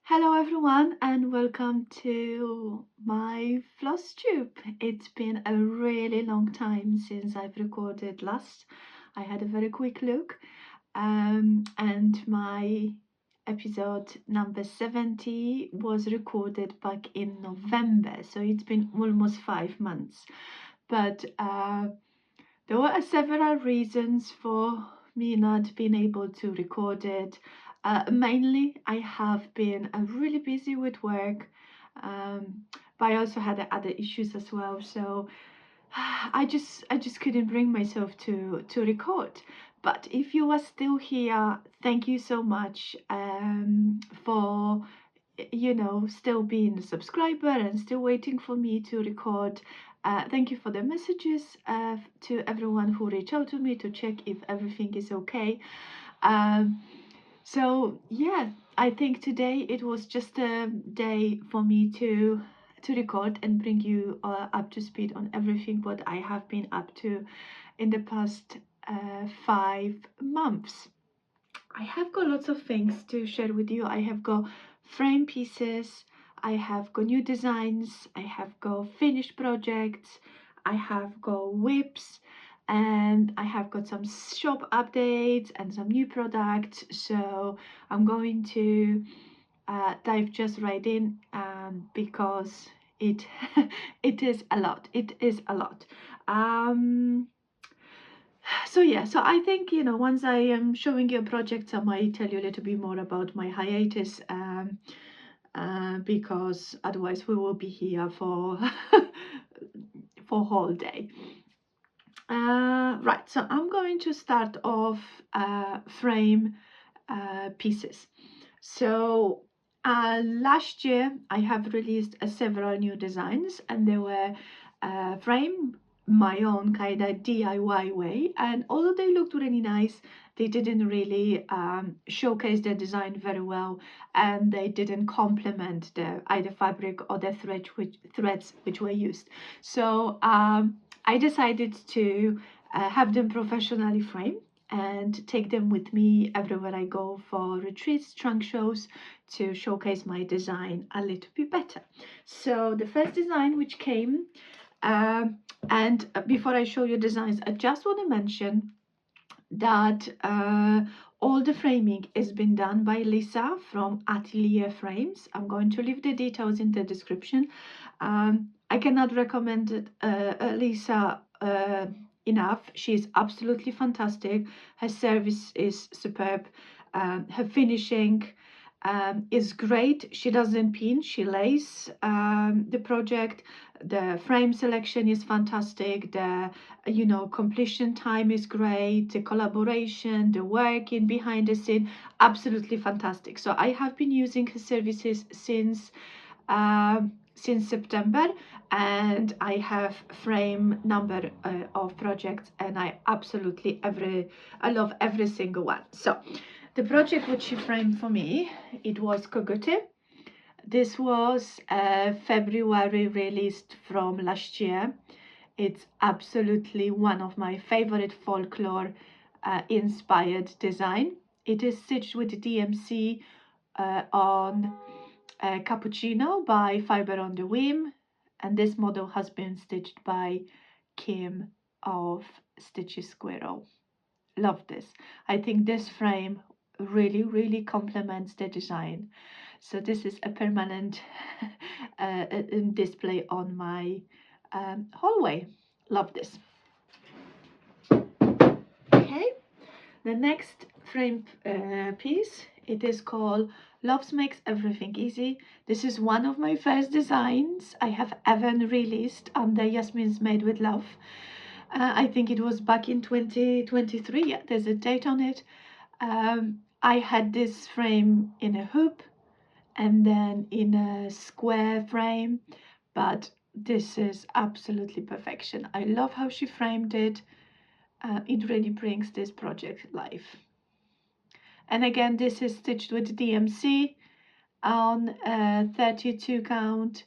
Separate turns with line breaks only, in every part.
Hello everyone and welcome to my Flosstube. It's been a really long time since I've recorded last. I had a very quick look and my episode number 70 was recorded back in November, so it's been almost 5 months. But there were several reasons for me not being able to record it. Mainly, I have been really busy with work, but I also had other issues as well. So I just couldn't bring myself to record. But if you are still here, thank you so much for still being a subscriber and still waiting for me to record. Thank you for the messages to everyone who reached out to me to check if everything is okay. So yeah, I think today it was just a day for me to record and bring you up to speed on everything what I have been up to in the past 5 months. I have got lots of things to share with you. I have got frame pieces, I have got new designs, I have got finished projects, I have got whips, and I have got some shop updates and some new products. So I'm going to dive just right in because it it is a lot. It is a lot. So yeah, so I think once I am showing you projects, I might tell you a little bit more about my hiatus, because otherwise we will be here for for whole day. Right, so I'm going to start off frame pieces. So last year I have released several new designs, and they were frame my own kind of DIY way, and although they looked really nice, they didn't really showcase their design very well, and they didn't complement the either fabric or the threads which were used. So I decided to have them professionally framed and take them with me everywhere I go for retreats, trunk shows, to showcase my design a little bit better. So the first design which came, and before I show you designs, I just want to mention that all the framing has been done by Lisa from Atelier Frames. I'm going to leave the details in the description. I cannot recommend it, Lisa enough. She's absolutely fantastic. Her service is superb. Her finishing is great. She doesn't pin, she lays the project. The frame selection is fantastic. The completion time is great. The collaboration, the working behind the scene, absolutely fantastic. So I have been using her services since September, and I have frame number of projects, and I love every single one. So the project which she framed for me, it was Kogote. This was February released from last year. It's absolutely one of my favorite folklore inspired design. It is stitched with DMC on Cappuccino by Fiber on the Whim, and this model has been stitched by Kim of Stitchy Squirrel. Love this. I think this frame really complements the design. So this is a permanent display on my hallway. Love this. Okay, the next frame piece, it is called Love Makes Everything Easy. This is one of my first designs I have ever released under Yasmin's Made with Love. I think it was back in 2023. Yeah, there's a date on it. I had this frame in a hoop and then in a square frame, but this is absolutely perfection. I love how she framed it. It really brings this project life. And again, this is stitched with DMC on 32 count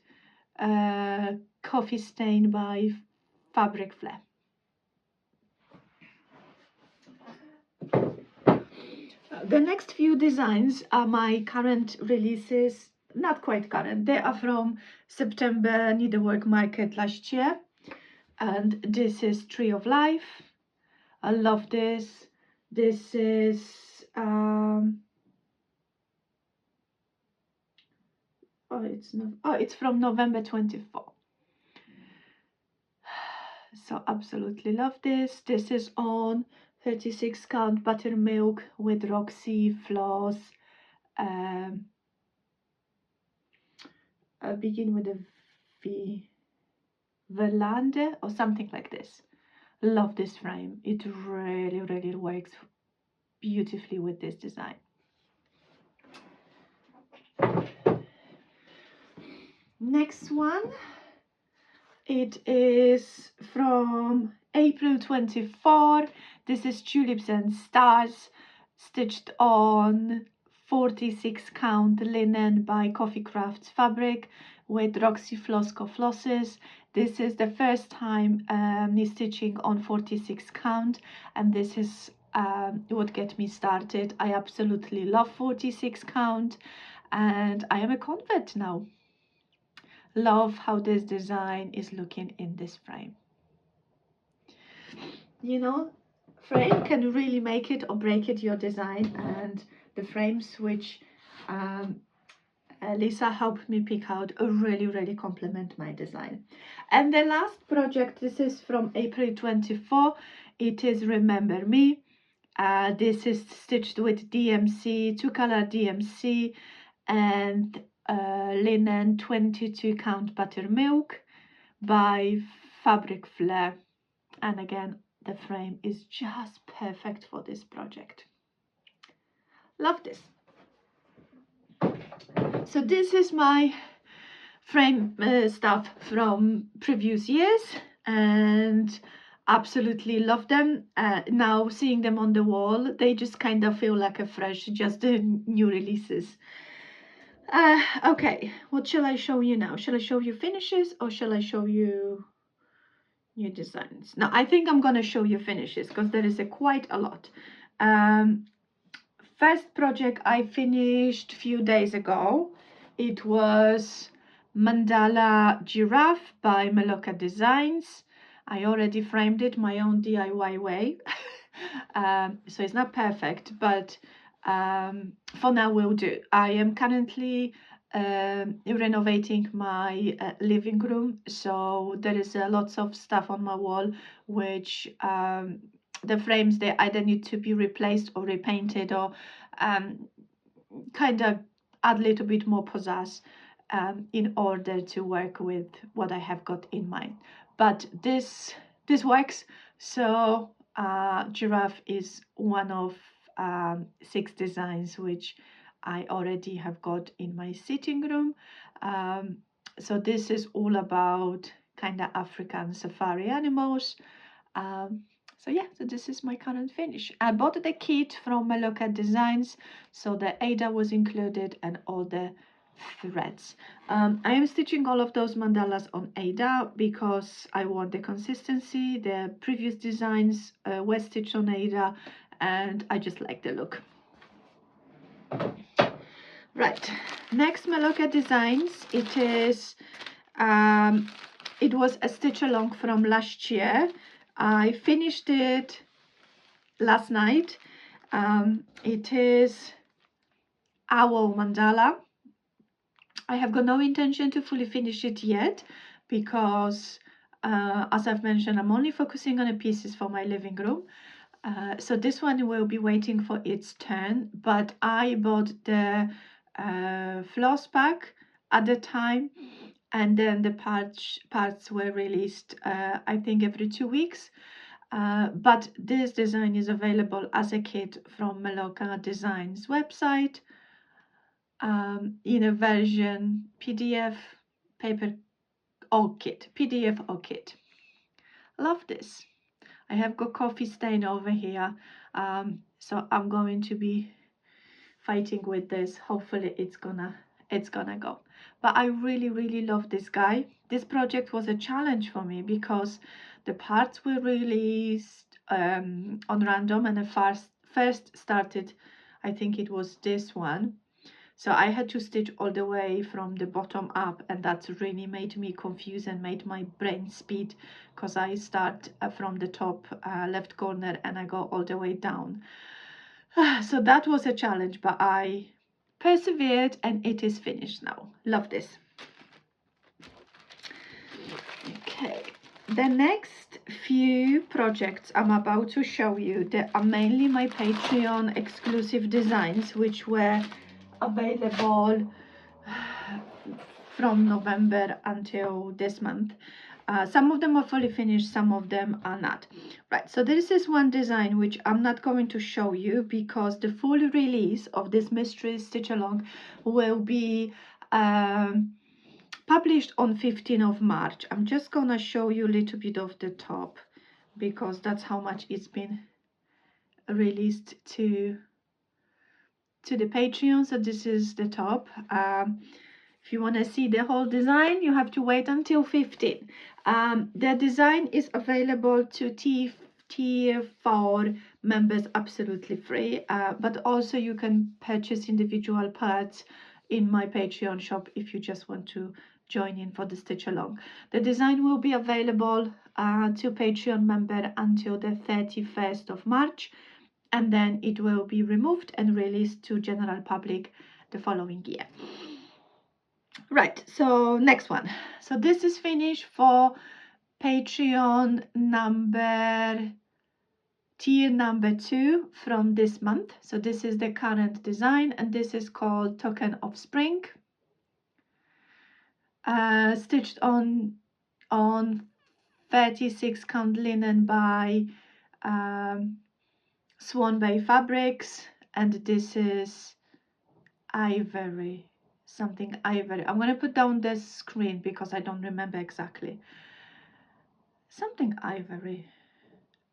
coffee stain by Fabric Flare. The next few designs are my current releases, not quite current, they are from September Needlework Market last year. And this is Tree of Life. I love this. This is it's from November 24. So absolutely love this. This is on 36 count buttermilk with Roxy floss. Begin with a V, Verlande or something like this. Love this frame. It really works beautifully with this design. Next one, it is from April 24. This is Tulips and Stars, stitched on 46 count linen by Coffee Crafts fabric with Roxy Flossco flosses. This is the first time me stitching on 46 count, and this is what get me started. I absolutely love 46 count, and I am a convert now. Love how this design is looking in this frame. You know, frame can really make it or break it, your design, and the frames which Lisa helped me pick out really complement my design. And the last project, this is from April 24. It is Remember Me. This is stitched with DMC, 2-color DMC, and linen 22 count buttermilk by Fabric Flair. And again, the frame is just perfect for this project. Love this. So this is my frame stuff from previous years, and absolutely love them. Now seeing them on the wall, they just kind of feel like a fresh, just new releases. Okay, what shall I show you now? Shall I show you finishes or shall I show you new designs? Now I think I'm gonna show you finishes because there is quite a lot. First project I finished a few days ago. It was Mandala Giraffe by Meloca Designs. I already framed it my own DIY way. So it's not perfect, but for now will do. I am currently renovating my living room, so there is lots of stuff on my wall which the frames, they either need to be replaced or repainted, or kind of add a little bit more pizzazz in order to work with what I have got in mind. But this works. So Giraffe is one of 6 designs which I already have got in my sitting room. So this is all about kind of African safari animals. So yeah, so this is my current finish. I bought the kit from Meloca Designs, so the Ada was included and all the threads. I am stitching all of those mandalas on Ada because I want the consistency. The previous designs were stitched on Ada and I just like the look. Right, next Meloca Designs, it is it was a stitch along from last year. I finished it last night. It is Owl Mandala. I have got no intention to fully finish it yet because, as I've mentioned, I'm only focusing on the pieces for my living room. So this one will be waiting for its turn, but I bought the floss pack at the time, and then the parts were released I think every 2 weeks. But this design is available as a kit from Meloca Designs website in a version PDF, paper or kit, PDF or kit. Love this. I have got coffee stain over here, so I'm going to be fighting with this. Hopefully it's gonna go. But I really love this guy. This project was a challenge for me because the parts were released on random, and I first started I think it was this one. So I had to stitch all the way from the bottom up, and that's really made me confused and made my brain speed, because I start from the top left corner and I go all the way down. So that was a challenge, but I persevered and it is finished now. Love this. Okay, the next few projects I'm about to show you, they are mainly my Patreon exclusive designs, which were available from November until this month. Some of them are fully finished, some of them are not. Right, so this is one design which I'm not going to show you, because the full release of this mystery stitch along will be published on 15th of March. I'm just gonna show you a little bit of the top, because that's how much it's been released to the Patreon. So this is the top. If you want to see the whole design, you have to wait until 15. The design is available to tier 4 members absolutely free, but also you can purchase individual parts in my Patreon shop if you just want to join in for the stitch along. The design will be available to Patreon member until the 31st of March, and then it will be removed and released to general public the following year. Right, so next one. So this is finished for Patreon tier number 2 from this month. So this is the current design, and this is called Token of Spring. Stitched on 36 count linen by Swan Bay Fabrics, and this is ivory, something ivory. I'm going to put down the screen because I don't remember exactly. Something ivory.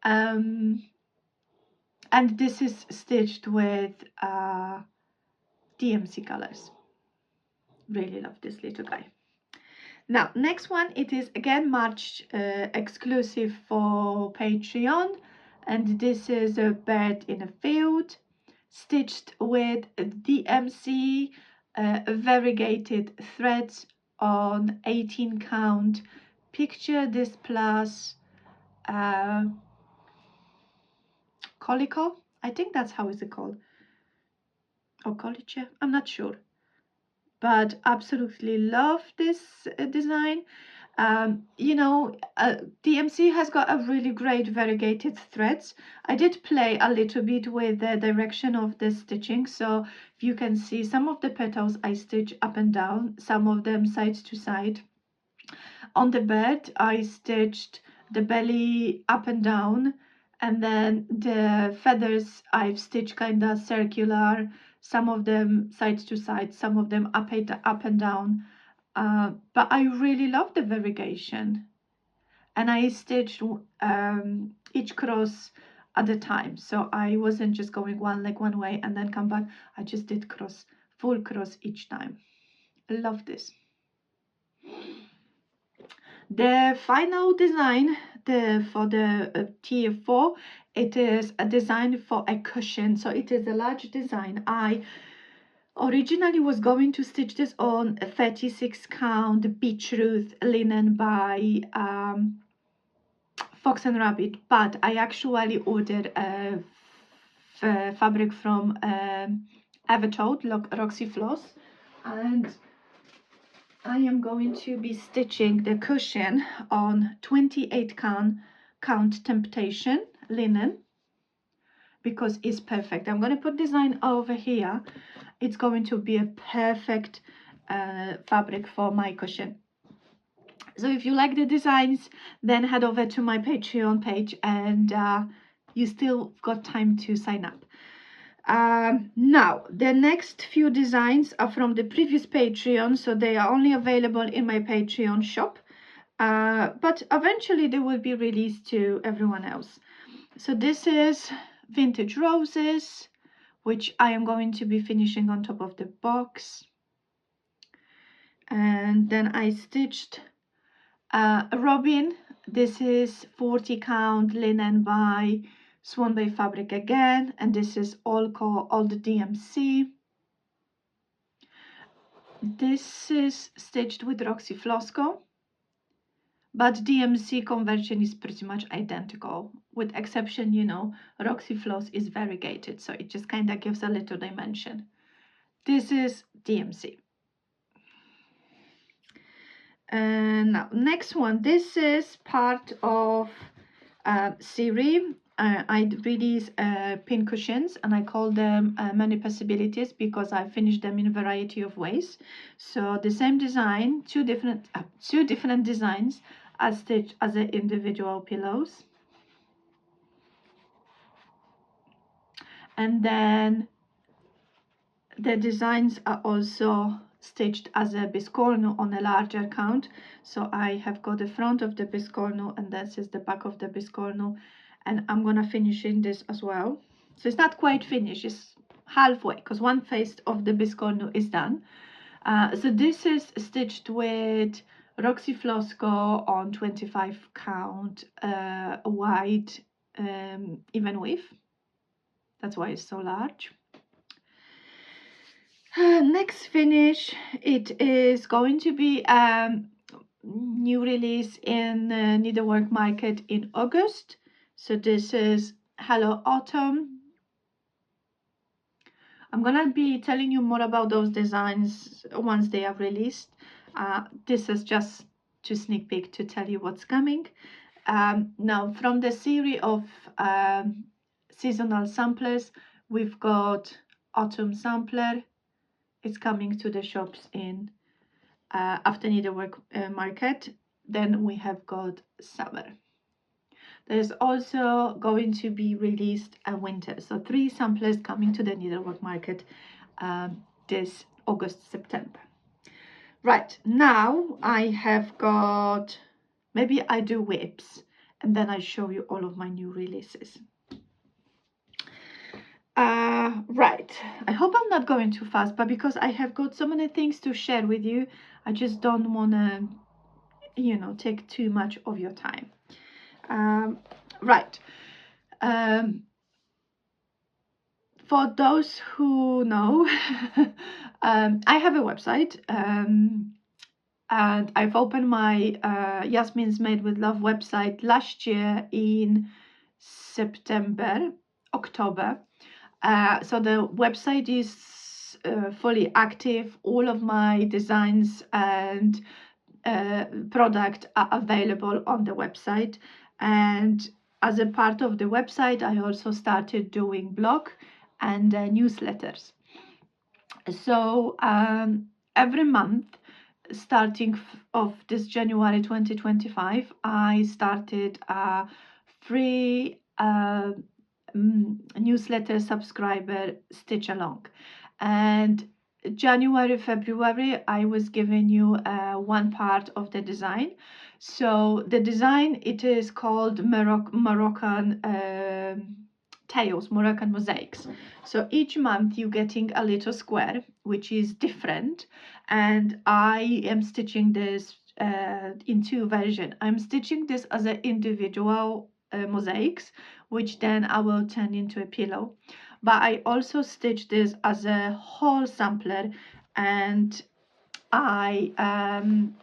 And this is stitched with DMC colors. Really love this little guy. Now, next one, it is again March exclusive for Patreon, and this is a bird in a field, stitched with DMC variegated threads on 18 count. Picture this plus colico, I think that's how is it called, or colice, I'm not sure, but absolutely love this design. You know, DMC has got a really great variegated threads. I did play a little bit with the direction of the stitching, so you can see some of the petals I stitch up and down, some of them side to side. On the bird I stitched the belly up and down, and then the feathers I've stitched kind of circular, some of them side to side, some of them up and down. But I really love the variegation, and I stitched each cross at a time, so I wasn't just going one leg one way and then come back. I just did full cross each time. I love this. The final design for the tier 4, it is a design for a cushion, so it is a large design. I originally was going to stitch this on a 36 count beetroot linen by Fox and Rabbit, but I actually ordered a fabric from Evertoad, Roxy Floss, and I am going to be stitching the cushion on 28 count Temptation linen, because it's perfect. I'm going to put design over here. It's going to be a perfect fabric for my cushion. So if you like the designs, then head over to my Patreon page, and you still got time to sign up. Now, the next few designs are from the previous Patreon, so they are only available in my Patreon shop, but eventually they will be released to everyone else. So this is Vintage Roses, which I am going to be finishing on top of the box. And then I stitched Robin. This is 40 count linen by Swan Bay fabric again, and this is all the DMC. This is stitched with Roxy Flosco, but DMC conversion is pretty much identical, with exception, you know, Roxy Floss is variegated, so it just kind of gives a little dimension. This is DMC. And now, next one, this is part of series. I release pin cushions, and I call them many possibilities because I finished them in a variety of ways. So the same design, two different designs are stitched as the individual pillows, and then the designs are also stitched as a biscorno on a larger count. So I have got the front of the biscorno, and this is the back of the biscorno, and I'm gonna finish in this as well. So it's not quite finished, it's halfway, because one face of the biscorno is done. So this is stitched with Roxy Flosco on 25 count wide even width. That's why it's so large. Next finish, it is going to be new release in Needlework Market in August. So this is Hello Autumn. I'm gonna be telling you more about those designs once they are released. This is just to sneak peek to tell you what's coming. Now, from the series of seasonal samplers, we've got Autumn Sampler. It's coming to the shops in after Needlework Market. Then we have got Summer. There's also going to be released a winter. So 3 samplers coming to the Needlework Market this August, September. Right, now I have got, maybe I do whips and then I show you all of my new releases. Right, I hope I'm not going too fast, but because I have got so many things to share with you, I just don't want to, you know, take too much of your time. Right. For those who know, I have a website, and I've opened my Yasmin'sMadewithLove website last year in September, October. So the website is fully active. All of my designs and product are available on the website, and as a part of the website I also started doing blog and newsletters. So every month starting of this January 2025 I started a free newsletter subscriber stitch along, and January, February, I was giving you one part of the design. So the design, it is called Moroccan tails, Moroccan mosaics. So each month you're getting a little square, which is different. And I am stitching this in 2 versions. I'm stitching this as an individual mosaics, which then I will turn into a pillow. But I also stitch this as a whole sampler, and I am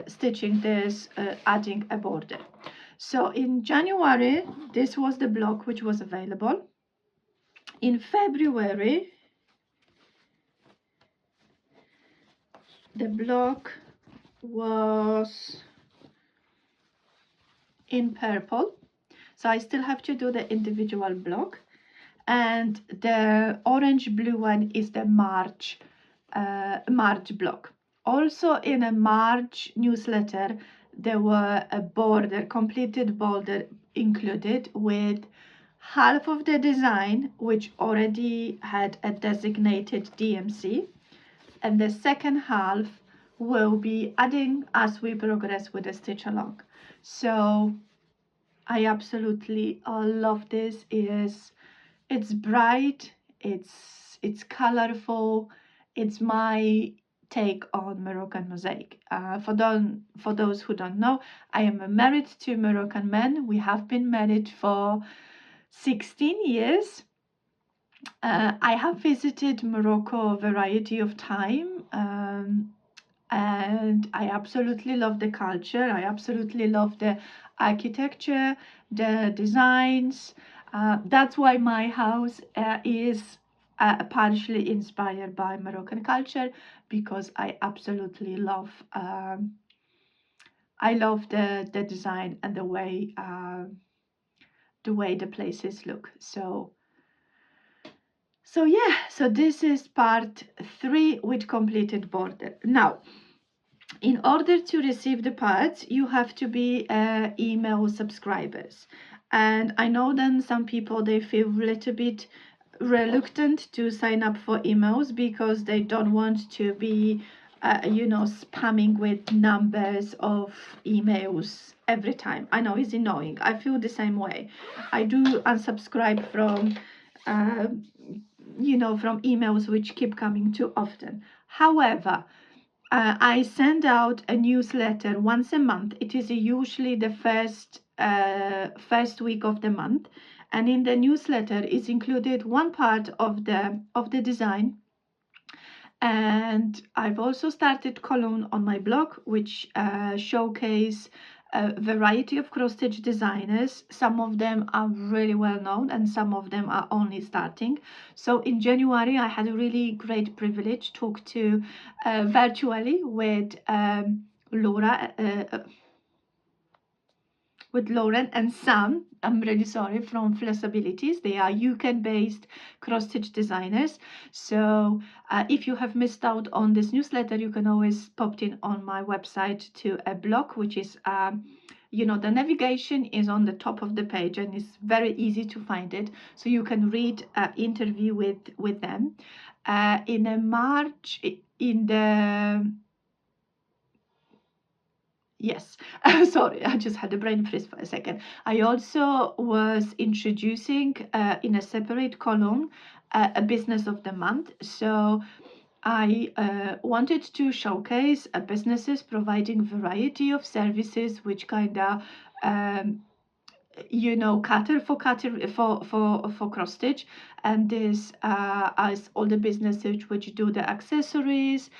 stitching this adding a border. So in January this was the block which was available. In February the block was in purple, so I still have to do the individual block, and the orange blue one is the March block. Also in a March newsletter there were a border, completed border included with half of the design which already had a designated DMC, and the second half will be adding as we progress with the stitch along. So I absolutely love this. It's bright, it's colorful, it's my take on Moroccan mosaic. For those who don't know, I am married to Moroccan men. We have been married for 16 years. I have visited Morocco a variety of time, and I absolutely love the culture. I absolutely love the architecture, the designs. That's why my house is partially inspired by Moroccan culture, because I absolutely love. I love the design and the way the places look. So yeah, so this is part 3 with completed border. Now, in order to receive the parts, you have to be email subscribers. And I know then some people, they feel a little bit reluctant to sign up for emails because they don't want to be, spamming with numbers of emails every time. I know it's annoying. I feel the same way. I do unsubscribe from, uh, from emails which keep coming too often. However, I send out a newsletter once a month. It is usually the first week of the month, and in the newsletter is included one part of the design. And I've also started column on my blog, which showcase a variety of cross-stitch designers. Some of them are really well known and some of them are only starting. So in January, I had a really great privilege to talk to virtually Laura, with Lauren and Sam, I'm really sorry, from Flosstube. They are UK-based cross-stitch designers. So if you have missed out on this newsletter, you can always pop in on my website to a blog, which is, the navigation is on the top of the page and it's very easy to find it. So you can read an interview with them. In March, in the... Yes, sorry, I just had a brain freeze for a second. I also was introducing in a separate column a business of the month. So I wanted to showcase businesses providing variety of services which kind of cater for cross stitch, and this as all the businesses which do the accessories,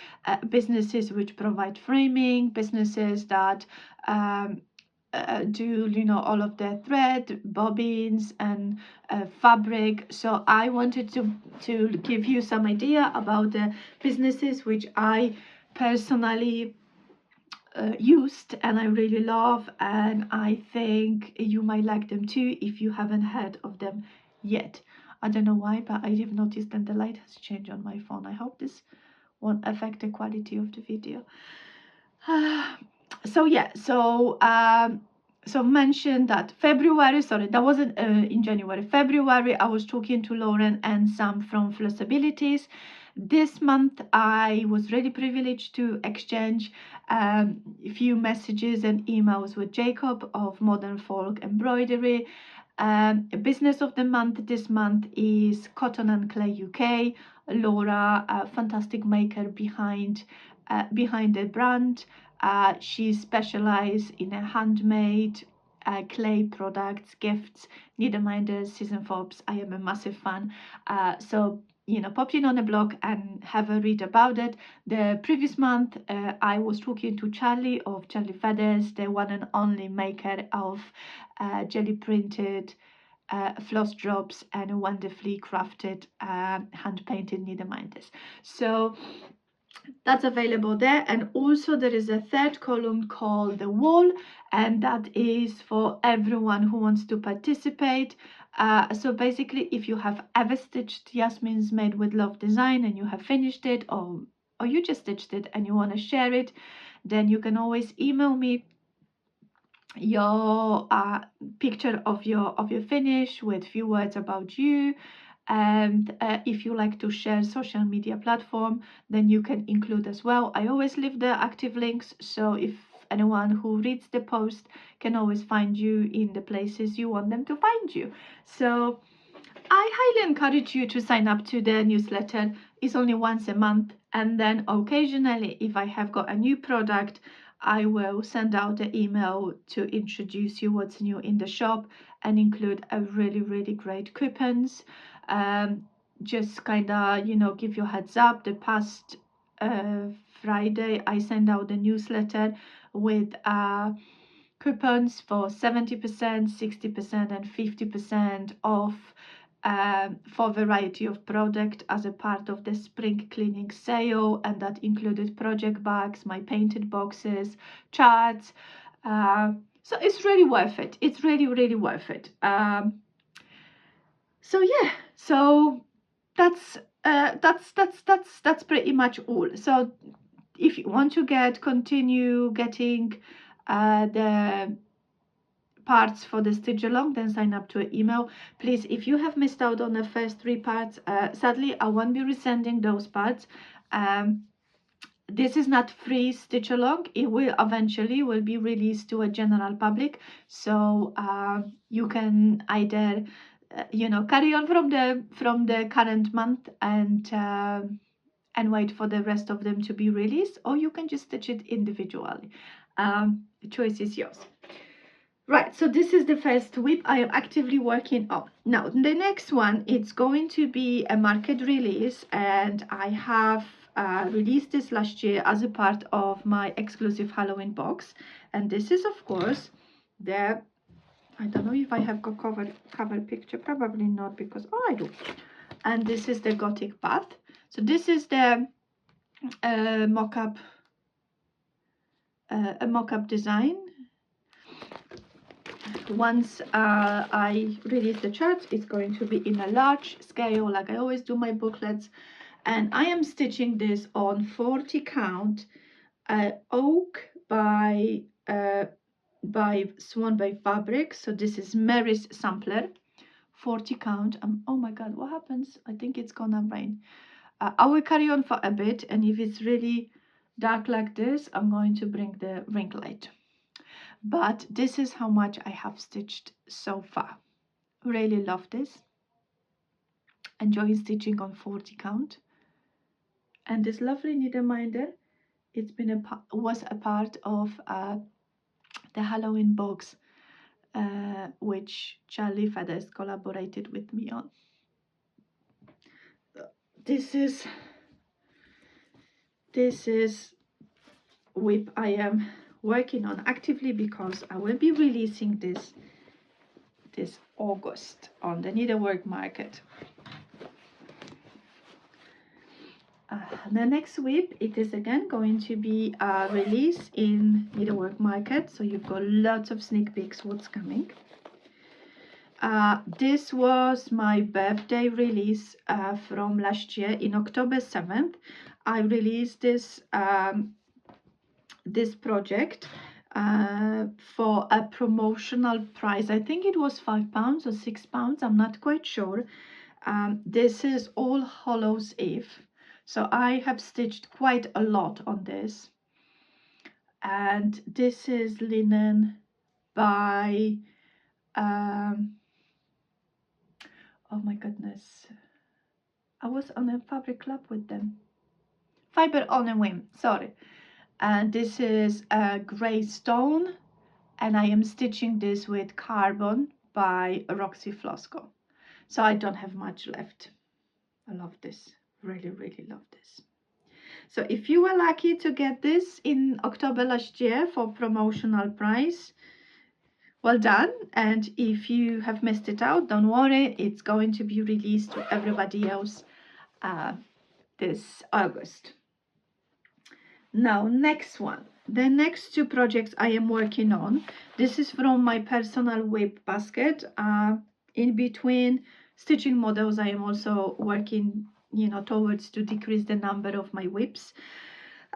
businesses which provide framing, businesses that do all of the thread, bobbins, and fabric. So I wanted to give you some idea about the businesses which I personally used and I really love, and I think you might like them too if you haven't heard of them yet. I don't know why, but I have noticed that the light has changed on my phone. I hope this won't affect the quality of the video. So yeah, so mentioned that February, sorry, that wasn't in January. February, I was talking to Lauren and Sam from Flosstube. This month, I was really privileged to exchange a few messages and emails with Jacob of Modern Folk Embroidery. Business of the month this month is Cotton and Clay UK. Laura, a fantastic maker behind the brand. She specializes in a handmade clay products, gifts, needleminders, season forbes. I am a massive fan. So pop in on the blog and have a read about it. The previous month, I was talking to Charlie of Charlie Feathers, the one and only maker of jelly printed floss drops and wonderfully crafted hand painted needleminders. So that's available there. And also there is a third column called the wall, and that is for everyone who wants to participate. So basically, if you have ever stitched Yasmin's Made with Love design and you have finished it, or you just stitched it and you want to share it, then you can always email me your picture of your finish with few words about you. And if you like to share social media platform, then you can include as well. I always leave the active links, so if anyone who reads the post can always find you in the places you want them to find you. So I highly encourage you to sign up to the newsletter. It's only once a month, and then occasionally, if I have got a new product, I will send out an email to introduce you what's new in the shop and include a really great coupons. Just kind of, you know, give you a heads up. The past Friday I sent out a newsletter with coupons for 70%, 60% and 50% off for a variety of product as a part of the spring cleaning sale, and that included project bags, my painted boxes, charts. So it's really worth it. It's really worth it. So yeah, so that's pretty much all. So if you want to continue getting the parts for the stitch along, then sign up to an email. Please, if you have missed out on the first 3 parts, sadly I won't be resending those parts. This is not free stitch along. It will eventually be released to a general public, so you can either you know, carry on from the current month and wait for the rest of them to be released, or you can just stitch it individually. The choice is yours. Right, so this is the first whip I am actively working on. Now, the next one, it's going to be a market release, and I have released this last year as a part of my exclusive Halloween box. And this is, of course, the, I don't know if I have got cover picture, probably not, because, oh, I do. And this is the Gothic Bath. So this is the mock-up design. Once I release the charts, it's going to be in a large scale, like I always do my booklets, and I am stitching this on 40 count oak by Swan by Fabric. So this is Mary's sampler, 40 count. Oh my god, what happens? I think it's gonna rain. I will carry on for a bit, and if it's really dark like this, I'm going to bring the ring light. But this is how much I have stitched so far. Really love this. Enjoy stitching on 40 count. And this lovely needle minder, it's been was a part of the Halloween box, which Charlie Feathers collaborated with me on. This is whip I am working on actively, because I will be releasing this August on the needlework market. The next whip, it is again going to be released in needlework market, so you've got lots of sneak peeks what's coming. This was my birthday release from last year. In October 7th I released this this project for a promotional price. I think it was £5 or £6, I'm not quite sure. This is All Hallows Eve, so I have stitched quite a lot on this, and this is linen by oh my goodness, I was on a fabric club with them, Fiber on a Whim, sorry. And this is a grey stone, and I am stitching this with Carbon by Roxy Flosco. So I don't have much left. I love this, really love this. So if you were lucky to get this in October last year for promotional price, well done. And if you have missed it out, don't worry, it's going to be released to everybody else this August. Now, next one, the next 2 projects I am working on, this is from my personal whip basket. In between stitching models, I am also working, you know, towards to decrease the number of my whips.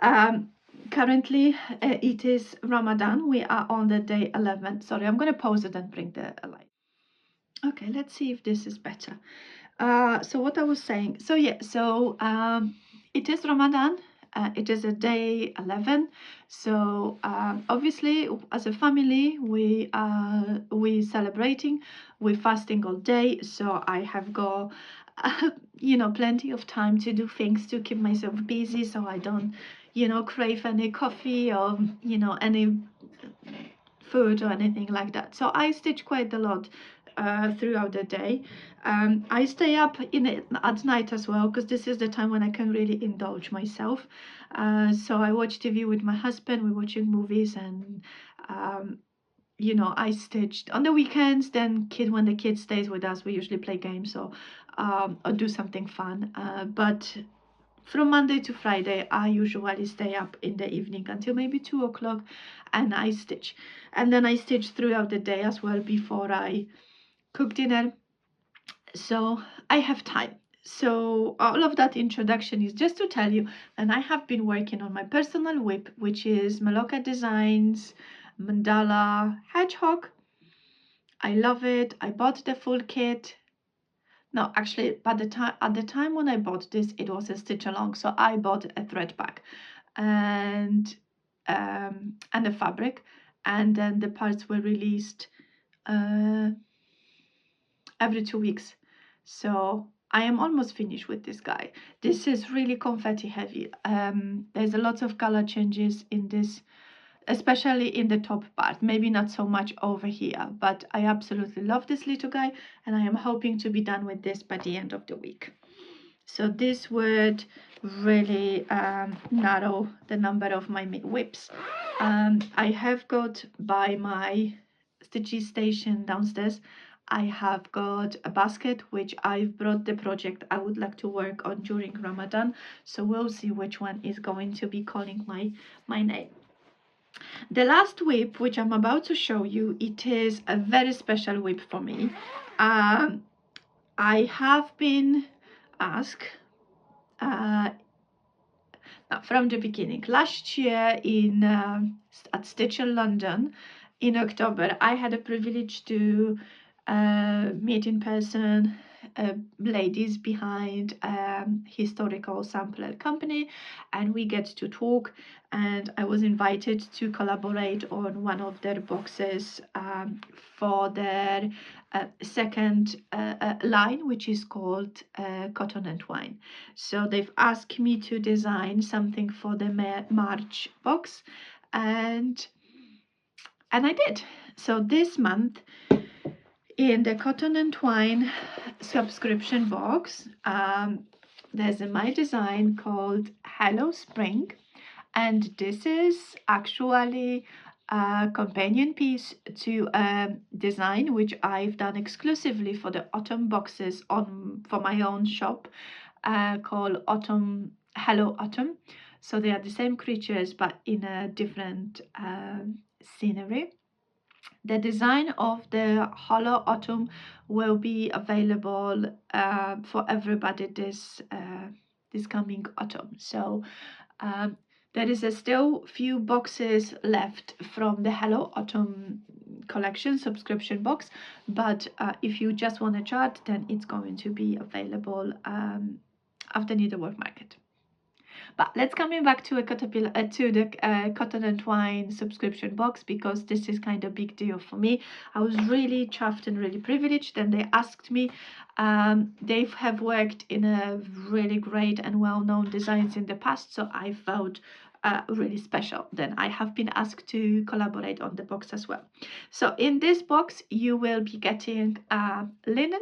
Currently it is Ramadan. We are on the day 11. Sorry, I'm going to pause it and bring the light. Okay, let's see if this is better. So what I was saying, so yeah, so it is Ramadan. It is a day 11, so obviously as a family we celebrating, we're fasting all day. So I have got you know, plenty of time to do things to keep myself busy, so I don't, you know, crave any coffee or, you know, any food or anything like that. So I stitch quite a lot throughout the day. I stay up in it at night as well, because this is the time when I can really indulge myself. So I watch TV with my husband, we're watching movies, and you know, I stitched on the weekends. Then when the kid stays with us, we usually play games or do something fun. But from Monday to Friday, I usually stay up in the evening until maybe 2 o'clock, and I stitch. And then I stitch throughout the day as well before I cook dinner. So I have time. So all of that introduction is just to tell you, and I have been working on my personal whip, which is Meloca Designs Mandala Hedgehog. I love it. I bought the full kit. No, actually, at the time when I bought this, it was a stitch along, so I bought a thread pack and the fabric, and then the parts were released every 2 weeks. So I am almost finished with this guy. This is really confetti heavy. There's a lot of color changes in this, especially in the top part, maybe not so much over here, but I absolutely love this little guy, and I am hoping to be done with this by the end of the week. So this would really narrow the number of my whips. I have got by my stitchy station downstairs, I have got a basket which I've brought the project I would like to work on during Ramadan, so we'll see which one is going to be calling my name. The last whip, which I'm about to show you, it is a very special whip for me. I have been asked from the beginning. Last year at Stitch in London in October, I had a privilege to meet in person ladies behind historical sampler company, and we get to talk, and I was invited to collaborate on one of their boxes for their second line, which is called Cotton and Twine. So they've asked me to design something for the March box, and I did. So this month, in the Cotton and Twine subscription box, there's a my design called Hello Spring, and this is actually a companion piece to a design which I've done exclusively for the autumn boxes for my own shop, called Hello Autumn. So they are the same creatures but in a different scenery. The design of the Hello Autumn will be available for everybody this coming autumn. So there is still few boxes left from the Hello Autumn collection subscription box, but if you just want a chart, then it's going to be available after Needlework Market. But let's coming back to the Cotton and Twine subscription box, because this is kind of big deal for me. I was really chuffed and really privileged, and they asked me. They have worked in a really great and well-known designs in the past, so I felt really special. Then I have been asked to collaborate on the box as well. So in this box, you will be getting linen,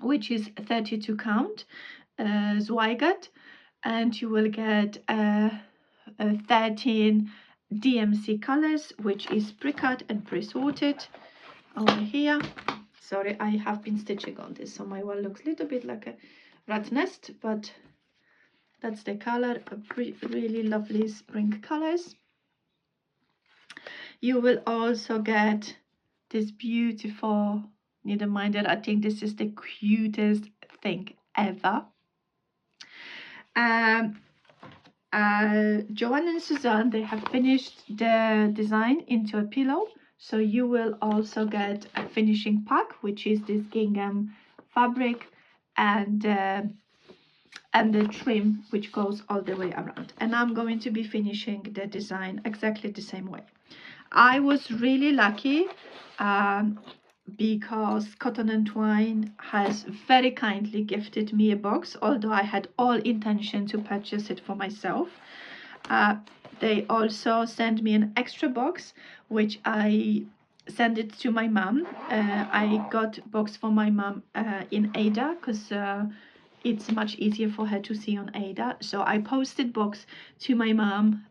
which is 32 count, Zweigart, and you will get 13 DMC colors, which is pre-cut and pre-sorted over here. Sorry, I have been stitching on this, so my one looks a little bit like a rat nest, but that's the color. Really lovely spring colors. You will also get this beautiful needle minder. I think this is the cutest thing ever. Joanne and Suzanne, they have finished the design into a pillow, so you will also get a finishing pack, which is this gingham fabric and the trim, which goes all the way around. And I'm going to be finishing the design exactly the same way. I was really lucky because Cotton and Twine has very kindly gifted me a box, although I had all intention to purchase it for myself. They also sent me an extra box, which I sent it to my mom. I got box for my mom in Ada, because it's much easier for her to see on Ada. So I posted box to my mom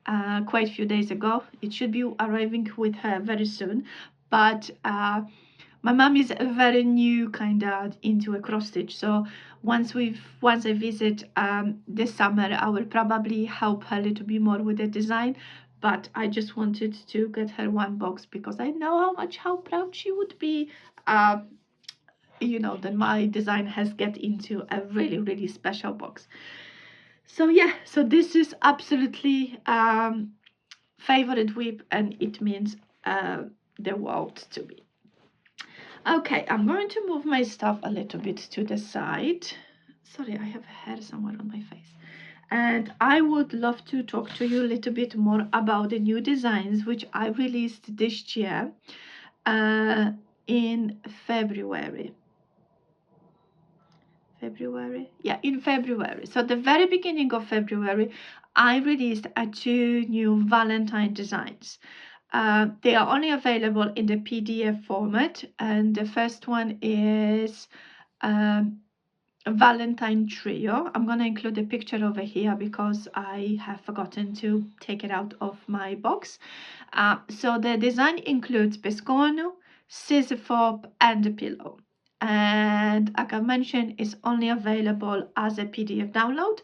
quite a few days ago. It should be arriving with her very soon, but my mom is very new kind of into a cross stitch, so once I visit this summer, I will probably help her a little bit more with the design. But I just wanted to get her one box because I know how proud she would be, you know, that my design has get into a really, really special box. So yeah, so this is absolutely favorite whip, and it means the world to me. Okay, I'm going to move my stuff a little bit to the side. Sorry, I have hair somewhere on my face. And I would love to talk to you a little bit more about the new designs which I released this year in February. Yeah, in February. So the very beginning of February, I released 2 new Valentine designs. They are only available in the PDF format, and the first one is a Valentine trio. I'm going to include a picture over here because I have forgotten to take it out of my box. So the design includes biscono, scissor fob, and a pillow. And like I mentioned, it's only available as a PDF download.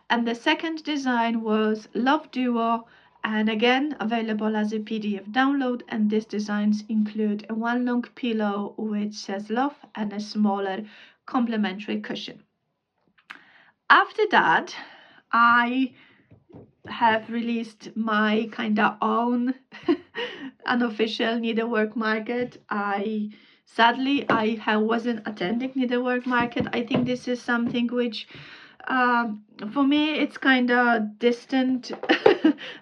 And the second design was Love Duo, and again available as a PDF download. And these designs include a one long pillow which says love and a smaller complimentary cushion. After that, I have released my kind of own unofficial needlework market. Sadly I wasn't attending needlework market. I think this is something which for me it's kind of distant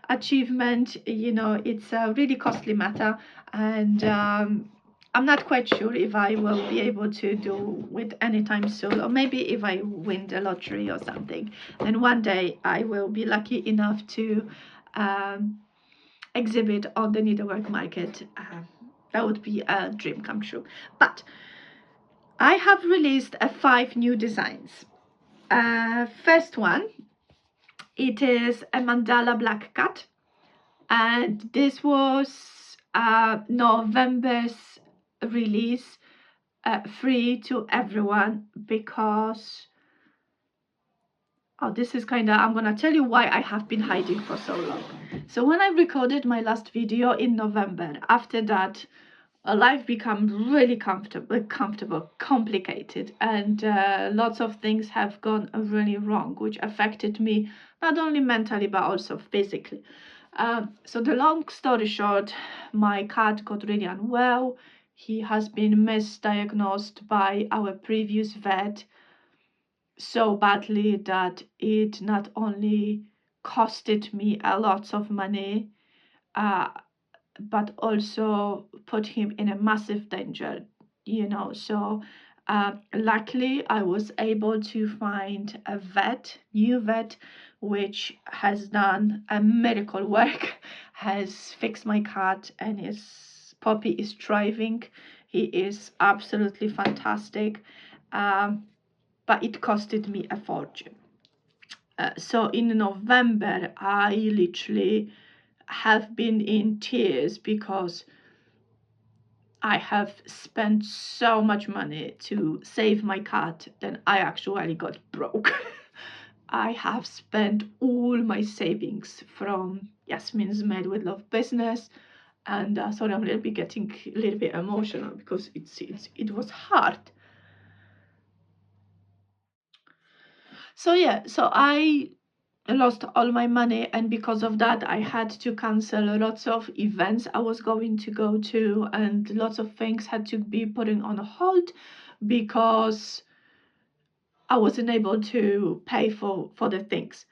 achievement. You know, it's a really costly matter, and I'm not quite sure if I will be able to do it anytime soon, or maybe if I win the lottery or something, then one day I will be lucky enough to exhibit on the needlework market. That would be a dream come true. But I have released 5 new designs. First one, it is a mandala black cat, and this was November's release, free to everyone, because this is kind of, I'm gonna tell you why I have been hiding for so long. So when I recorded my last video in November, after that life became really complicated, and lots of things have gone really wrong, which affected me not only mentally but also physically. So the long story short, my cat got really unwell. He has been misdiagnosed by our previous vet so badly that it not only costed me a lot of money, but also put him in a massive danger, you know. So luckily I was able to find a new vet, which has done a miracle work, has fixed my cat, and his puppy is thriving. He is absolutely fantastic, but it costed me a fortune. So in November I literally have been in tears because I have spent so much money to save my cat, then I actually got broke. I have spent all my savings from Yasmin's Made with Love business, and sorry, I'm a little bit getting a little bit emotional because it was hard. So yeah, so I lost all my money, and because of that I had to cancel lots of events I was going to go to, and lots of things had to be put on hold because I wasn't able to pay for the things.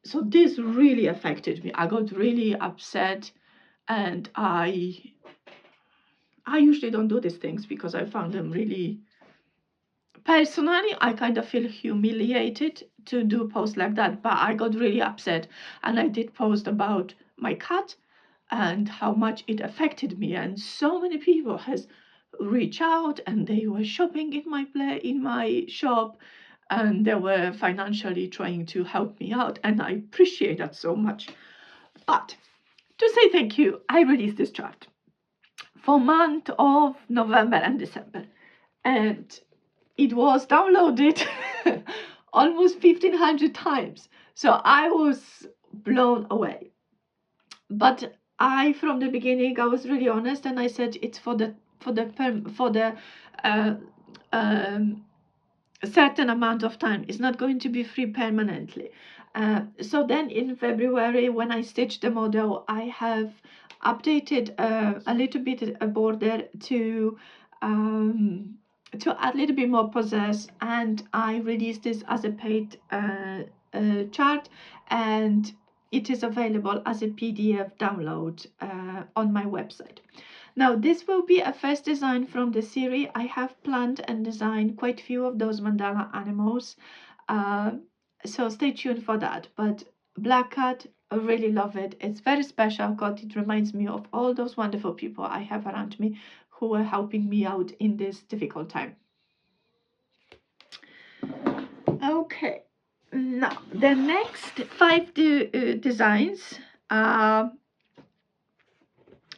So this really affected me. I got really upset, and I I usually don't do these things because I found them really, personally, I kind of feel humiliated to do posts like that, but I got really upset and I did post about my cat and how much it affected me, and so many people has reached out and they were shopping in my shop, and they were financially trying to help me out, and I appreciate that so much. But to say thank you, I released this chart for month of November and December, and it was downloaded almost 1500 times. So I was blown away. But from the beginning, I was really honest, and I said it's for the uh, a certain amount of time. It's not going to be free permanently. So then in February, when I stitched the model, I have updated a little bit a border to add a little bit more possess, and I released this as a paid chart, and it is available as a PDF download on my website. Now, this will be a first design from the series. I have planned and designed quite a few of those mandala animals, so stay tuned for that. But Black Cat, I really love it. It's very special because it reminds me of all those wonderful people I have around me who are helping me out in this difficult time. Okay, now the next 5 designs are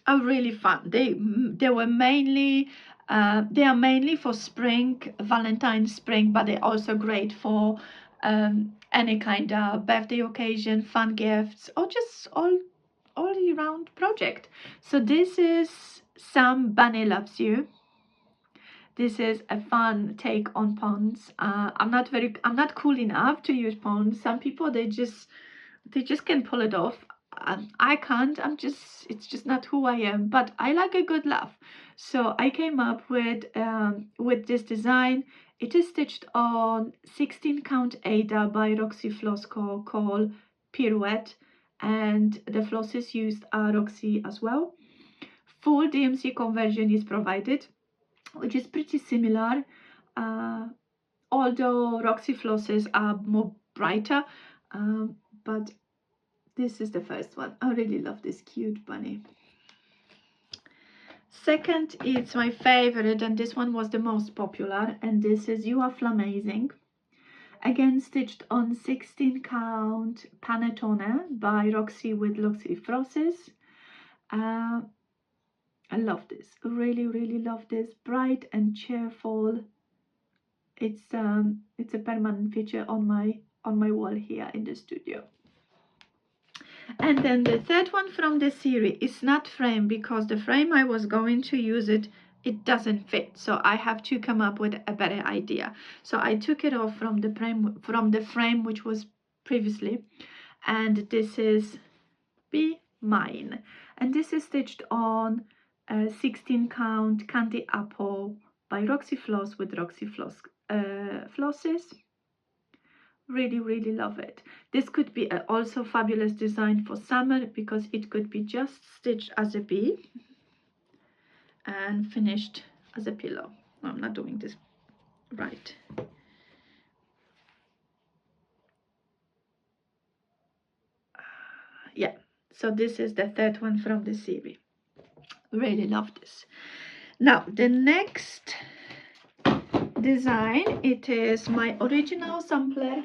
really fun. They were mainly they are mainly for spring, Valentine's spring, but they're also great for any kind of birthday occasion, fun gifts, or just all year round project. So this is Some Bunny Loves You. This is a fun take on ponds. I'm not cool enough to use ponds. Some people they just can pull it off. I can't. It's just not who I am. But I like a good laugh, so I came up with this design. It is stitched on 16 count Ada by Roxy Floss called Pirouette, and the flosses used are Roxy as well. Full DMC conversion is provided, which is pretty similar, although Roxy flosses are more brighter, but this is the first one. I really love this cute bunny. Second, it's my favorite, and this one was the most popular, and this is You're Flamezing. Again, stitched on 16 count Panettone by Roxy with Roxy Flosses. I love this. Really, really love this. Bright and cheerful. It's a permanent feature on my wall here in the studio. And then the third one from the series is not frame, because the frame I was going to use it doesn't fit. So I have to come up with a better idea. So I took it off from the frame which was previously, and this is Be Mine. And this is stitched on 16 count Candy Apple by Roxy Floss with Roxy Floss flosses. Really, really love it. This could be also fabulous design for summer, because it could be just stitched as a bee and finished as a pillow. No, I'm not doing this right. Yeah, so this is the third one from the series. Really love this. Now the next design, it is my original sampler,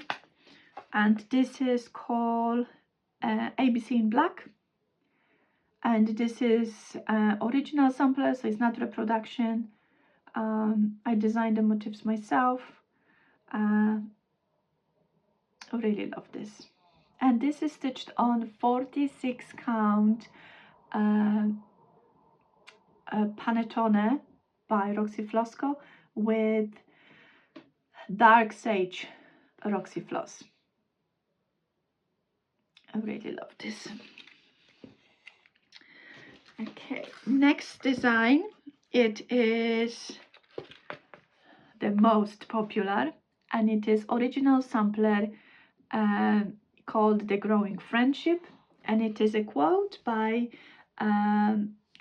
and this is called ABC in Black, and this is original sampler, so it's not reproduction. I designed the motifs myself. I really love this, and this is stitched on 46 count Panettone by Roxy Flosco with Dark Sage Roxy Floss. I really love this. Okay, next design, it is the most popular, and it is original sampler called The Growing Friendship, and it is a quote by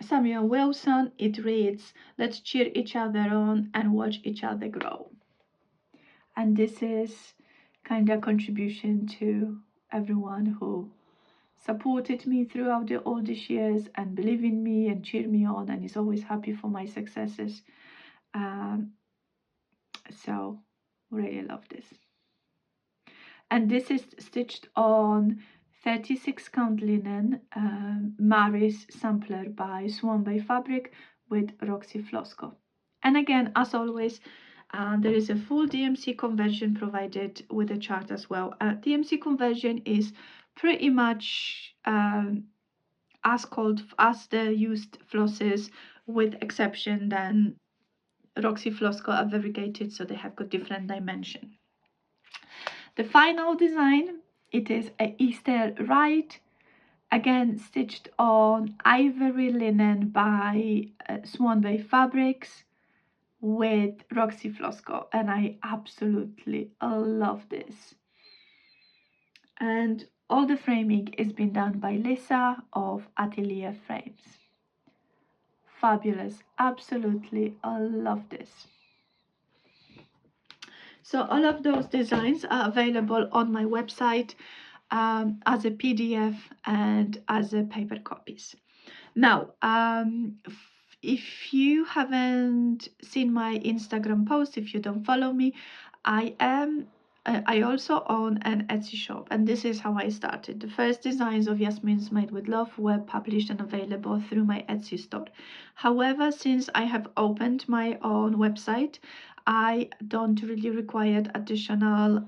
Samuel Wilson. It reads, "Let's cheer each other on and watch each other grow." And this is kind of contribution to everyone who supported me throughout all these years and believe in me and cheer me on and is always happy for my successes. So really love this. And this is stitched on 36 count linen, Mary's sampler by Swan Bay Fabric with Roxy Flosco. And again, as always, there is a full DMC conversion provided with a chart as well. DMC conversion is pretty much as the used flosses, with exception then Roxy Flosco are variegated, so they have got different dimension. The final design, it is a Easter Ride, again stitched on ivory linen by Swan Bay Fabrics with Roxy Flosco, and I absolutely love this. And all the framing is been done by Lisa of Atelier Frames. Fabulous, absolutely, I love this. So all of those designs are available on my website as a PDF and as a paper copies. Now, if you haven't seen my Instagram post, if you don't follow me, I also own an Etsy shop, and this is how I started. The first designs of Yasmin's Made with Love were published and available through my Etsy store. However, since I have opened my own website, I don't really require additional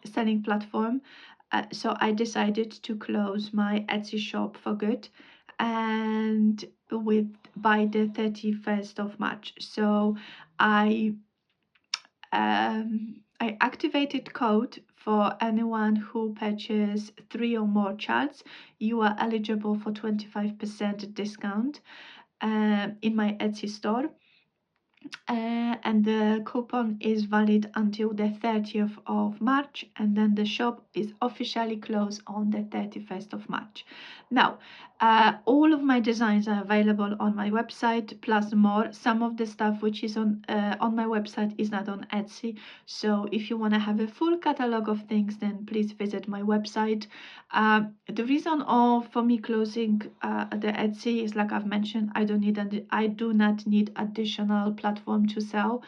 selling platform. So I decided to close my Etsy shop for good, and by the 31st of March. So I activated code for anyone who purchases 3 or more charts. You are eligible for 25% discount in my Etsy store. And the coupon is valid until the 30th of March, and then the shop is officially closed on the 31st of March. Now, all of my designs are available on my website, plus more. Some of the stuff which is on my website is not on Etsy, so if you want to have a full catalog of things, then please visit my website. The reason for me closing the Etsy is, like I've mentioned, I do not need additional platform to sell,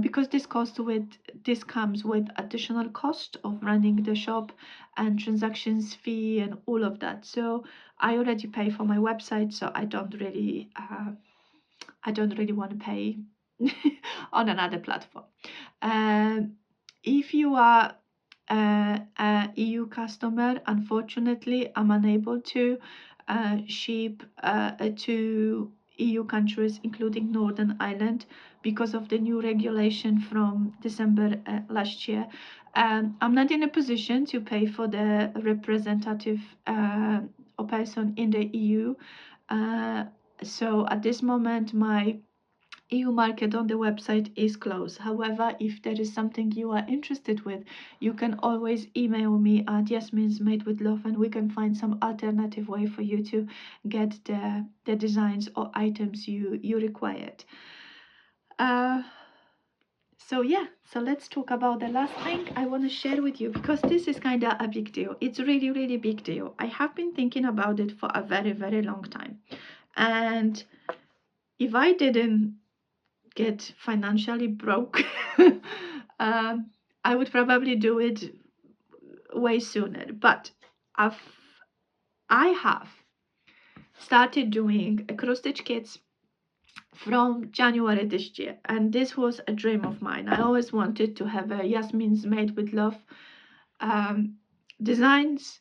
because this comes with additional cost of running the shop and transactions fee and all of that. So I already pay for my website, so I don't really want to pay on another platform. If you are a EU customer, unfortunately, I'm unable to ship to EU countries, including Northern Ireland, because of the new regulation from December last year. I'm not in a position to pay for the representative or person in the EU. So at this moment, my EU market on the website is closed. However, if there is something you are interested with, you can always email me at Yasmin'sMadewithLove, and we can find some alternative way for you to get the designs or items you required. So let's talk about the last thing I want to share with you, because this is kind of a big deal. It's really, really big deal. I have been thinking about it for a very, very long time. And if I didn't get financially broke, I would probably do it way sooner. But I have started doing cross stitch kits from January this year, and this was a dream of mine. I always wanted to have a Yasmin's Made with Love designs,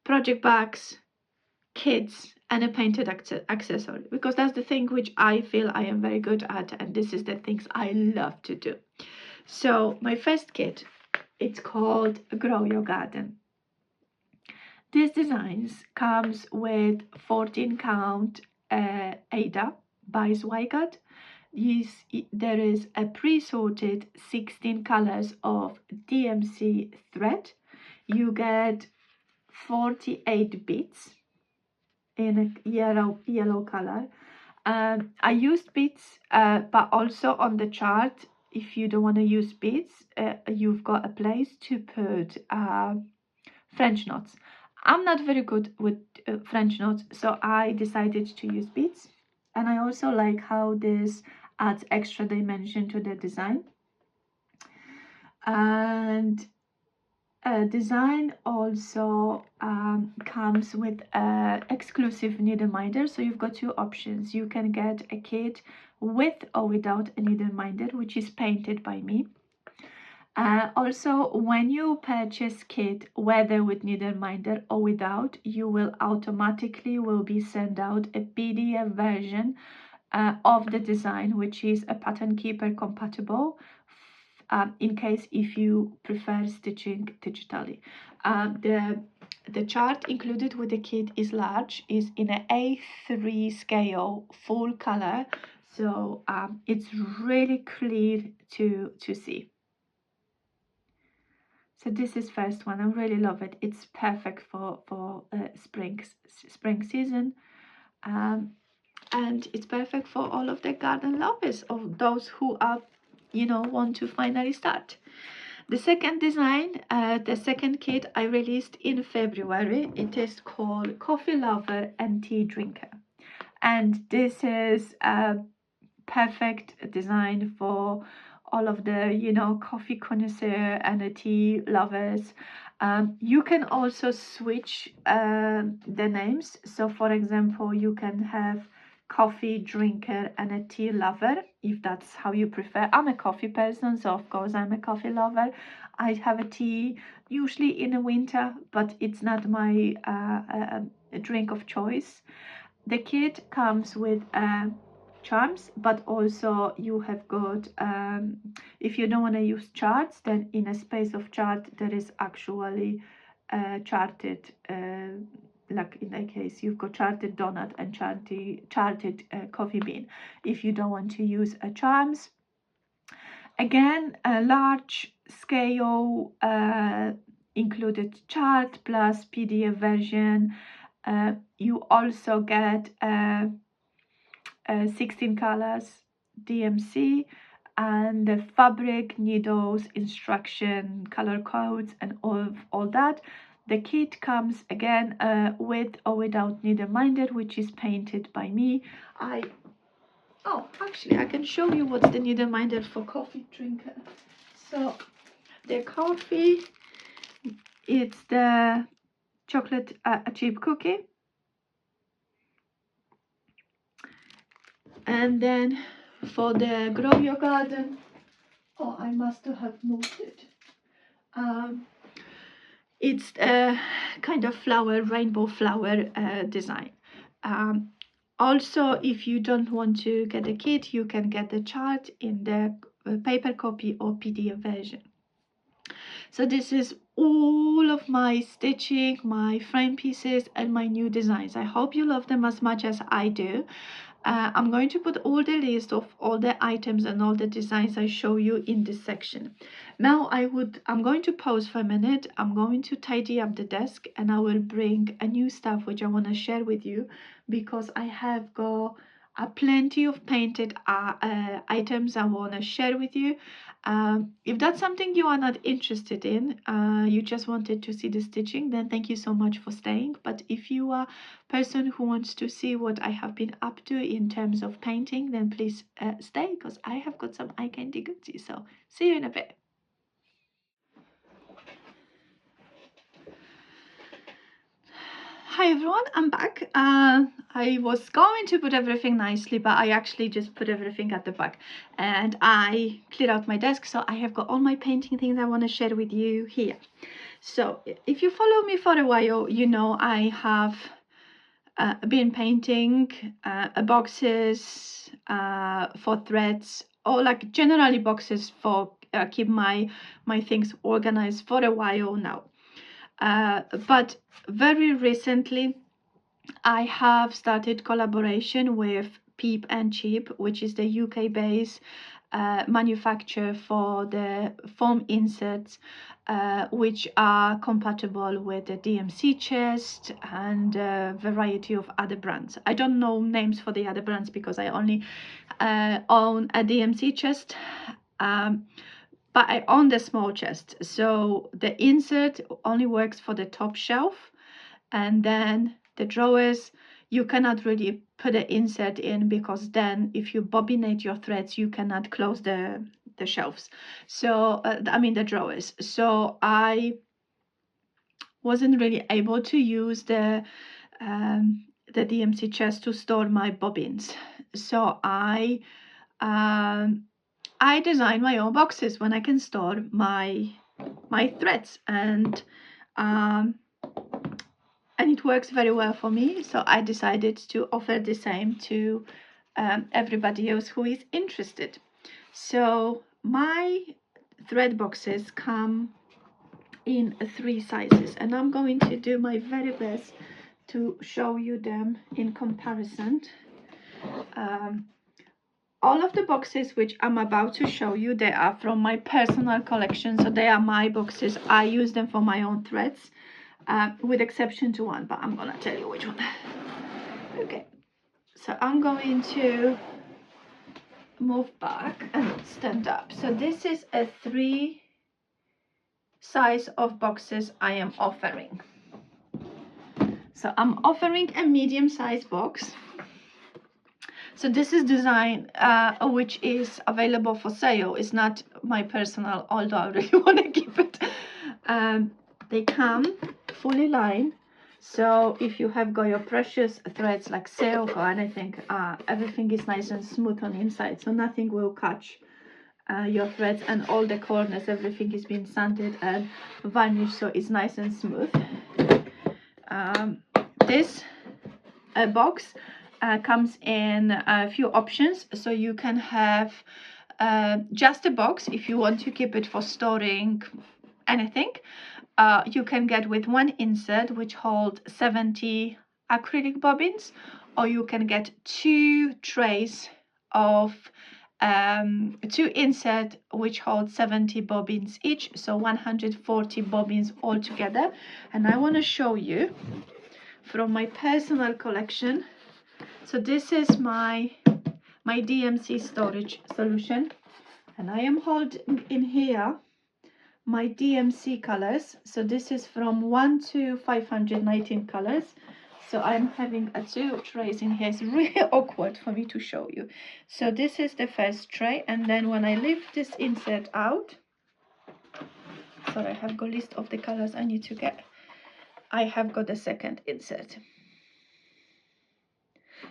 project bags, kits, and a painted accessory, because that's the thing which I feel I am very good at, and this is the things I love to do. So my first kit, it's called Grow Your Garden. These designs comes with 14 count Ada by Zweigart. There is a pre-sorted 16 colors of DMC thread. You get 48 beads in a yellow color. I used beads, but also on the chart, if you don't want to use beads, you've got a place to put French knots. I'm not very good with French knots, so I decided to use beads. And I also like how this adds extra dimension to the design. And design also comes with exclusive needle minder. So you've got two options. You can get a kit with or without a needle minder, which is painted by me. Also, when you purchase kit, whether with needle minder or without, you will automatically be sent out a PDF version of the design, which is a pattern keeper compatible, in case if you prefer stitching digitally. The chart included with the kit is large, is in an A3 scale, full color, so it's really clear to see. So this is first one. I really love it. It's perfect for spring season. And it's perfect for all of the garden lovers, of those who are, want to finally start. The second design, the second kit I released in February. It is called Coffee Lover and Tea Drinker, and this is a perfect design for all of the coffee connoisseur and the tea lovers. You can also switch the names. So for example, you can have coffee drinker and a tea lover, if that's how you prefer. I'm a coffee person, so of course I'm a coffee lover. I have a tea usually in the winter, but it's not my drink of choice. The kit comes with charms, but also you have got, if you don't want to use charts, then in a space of chart there is actually charted, like in that case you've got charted donut and charted coffee bean. If you don't want to use charms, again a large scale included chart plus PDF version. You also get 16 colors DMC and the fabric, needles, instruction, color codes, and all that. The kit comes again with or without needle minder, which is painted by me. Actually I can show you what's the needle minder for coffee drinker. So the coffee, it's the chocolate chip cookie, and then for the grow your garden, I must have moved it. It's a kind of flower, rainbow flower design. Also, if you don't want to get a kit, you can get the chart in the paper copy or PDF version. So this is all of my stitching, my frame pieces, and my new designs. I hope you love them as much as I do. I'm going to put all the list of all the items and all the designs I show you in this section. Now I'm going to pause for a minute. I'm going to tidy up the desk, and I will bring a new stuff which I want to share with you, because I have got plenty of painted items I want to share with you. If that's something you are not interested in, you just wanted to see the stitching, then thank you so much for staying. But if you are a person who wants to see what I have been up to in terms of painting, then please stay, because I have got some eye candy goodies. So see you in a bit. Hi everyone, I'm back. I was going to put everything nicely, but I actually just put everything at the back, and I cleared out my desk, so I have got all my painting things I want to share with you here. So if you follow me for a while, you know I have been painting boxes for threads, or like generally boxes for keep my things organized for a while now. But very recently I have started collaboration with Peep and Cheap, which is the UK based manufacturer for the foam inserts, which are compatible with the DMC chest and a variety of other brands. I don't know names for the other brands because I only own a DMC chest, but I own the small chest. So the insert only works for the top shelf, and then the drawers, you cannot really put an insert in because then if you bobinate your threads, you cannot close the shelves. So I mean the drawers. So I wasn't really able to use the DMC chest to store my bobbins. So I design my own boxes when I can store my threads, and it works very well for me. So I decided to offer the same to everybody else who is interested. So my thread boxes come in 3 sizes, and I'm going to do my very best to show you them in comparison. All of the boxes which I'm about to show you, they are from my personal collection, so they are my boxes. I use them for my own threads, with exception to one, but I'm gonna tell you which one. Okay, so I'm going to move back and stand up. So this is a 3 size of boxes I am offering. So I'm offering a medium size box. So this is design which is available for sale. It's not my personal, although I really want to keep it. They come fully lined. So if you have got your precious threads like silk or anything, everything is nice and smooth on the inside. So nothing will catch your threads, and all the corners, everything is being sanded and varnished, so it's nice and smooth. This box comes in a few options. So you can have just a box if you want to keep it for storing anything. You can get with 1 insert which holds 70 acrylic bobbins, or you can get 2 trays of 2 insert which hold 70 bobbins each, so 140 bobbins altogether. And I want to show you from my personal collection. So this is my DMC storage solution, and I am holding in here my DMC colors. So this is from 1 to 519 colors. So I'm having 2 trays in here. It's really awkward for me to show you. So this is the first tray, and then when I lift this insert out, sorry, I have got a list of the colors I need to get. I have got the second insert.